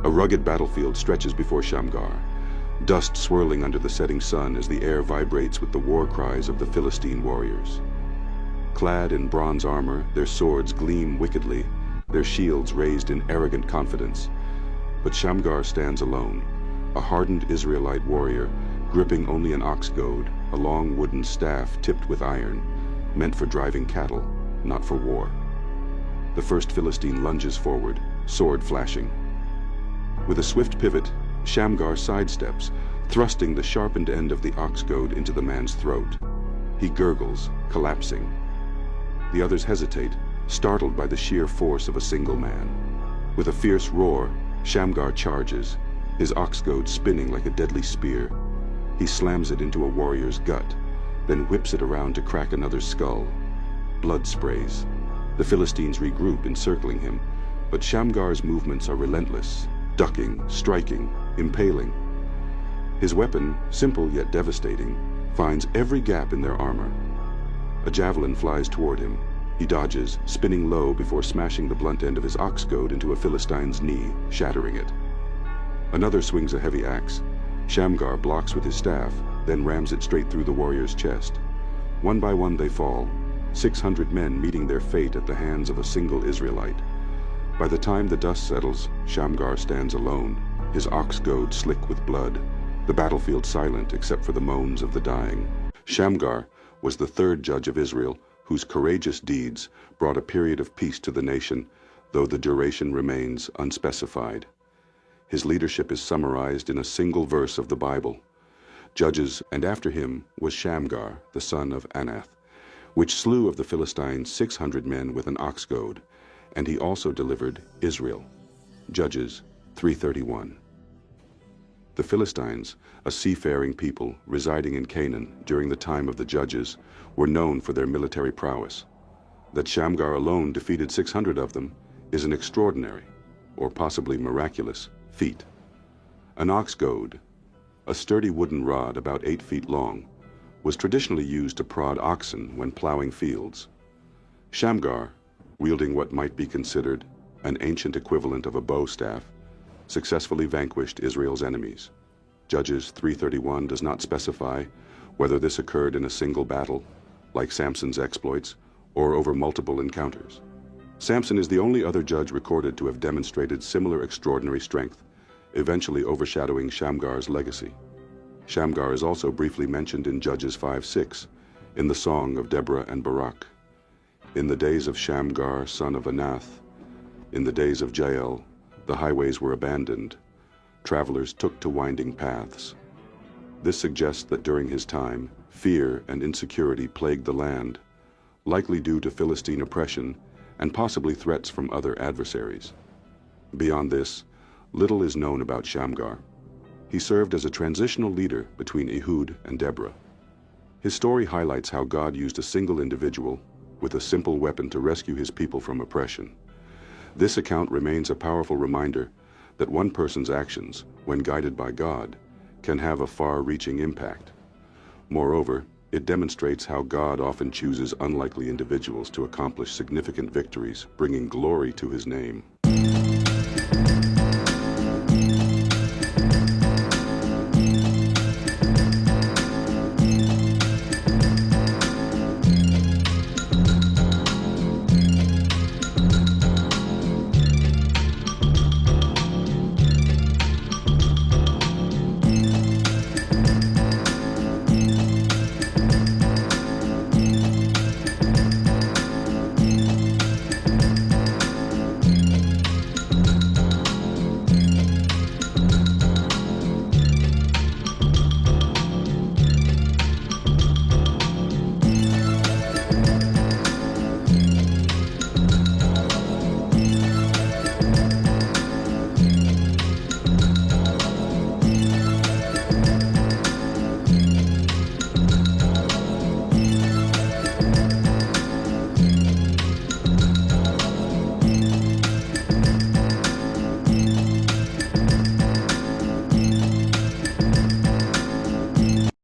A rugged battlefield stretches before Shamgar, dust swirling under the setting sun as the air vibrates with the war cries of the Philistine warriors. Clad in bronze armor, their swords gleam wickedly, their shields raised in arrogant confidence. But Shamgar stands alone, a hardened Israelite warrior, gripping only an ox goad, a long wooden staff tipped with iron, meant for driving cattle, not for war. The first Philistine lunges forward, sword flashing. With a swift pivot, Shamgar sidesteps, thrusting the sharpened end of the ox goad into the man's throat. He gurgles, collapsing. The others hesitate, startled by the sheer force of a single man. With a fierce roar, Shamgar charges, his ox goad spinning like a deadly spear. He slams it into a warrior's gut, then whips it around to crack another's skull. Blood sprays. The Philistines regroup, encircling him, but Shamgar's movements are relentless, ducking, striking, impaling. His weapon, simple yet devastating, finds every gap in their armor. A javelin flies toward him. He dodges, spinning low before smashing the blunt end of his ox goad into a Philistine's knee, shattering it. Another swings a heavy axe. Shamgar blocks with his staff, then rams it straight through the warrior's chest. One by one they fall, 600 men meeting their fate at the hands of a single Israelite. By the time the dust settles, Shamgar stands alone, his ox goad slick with blood, the battlefield silent except for the moans of the dying. Shamgar was the third judge of Israel, whose courageous deeds brought a period of peace to the nation, though the duration remains unspecified. His leadership is summarized in a single verse of the Bible. Judges, and after him was Shamgar, the son of Anath, which slew of the Philistines 600 men with an ox goad, and he also delivered Israel. Judges 3:31. The Philistines, a seafaring people residing in Canaan during the time of the Judges, were known for their military prowess. That Shamgar alone defeated 600 of them is an extraordinary, or possibly miraculous, feat. An ox goad, a sturdy wooden rod about 8 feet long, was traditionally used to prod oxen when plowing fields. Shamgar, wielding what might be considered an ancient equivalent of a bow staff, successfully vanquished Israel's enemies. Judges 3:31 does not specify whether this occurred in a single battle, like Samson's exploits, or over multiple encounters. Samson is the only other judge recorded to have demonstrated similar extraordinary strength, eventually overshadowing Shamgar's legacy. Shamgar is also briefly mentioned in Judges 5:6, in the Song of Deborah and Barak. In the days of Shamgar, son of Anath, in the days of Jael, the highways were abandoned. Travelers took to winding paths. This suggests that during his time, fear and insecurity plagued the land, likely due to Philistine oppression and possibly threats from other adversaries. Beyond this, little is known about Shamgar. He served as a transitional leader between Ehud and Deborah. His story highlights how God used a single individual with a simple weapon to rescue his people from oppression. This account remains a powerful reminder that one person's actions, when guided by God, can have a far-reaching impact. Moreover, it demonstrates how God often chooses unlikely individuals to accomplish significant victories, bringing glory to his name.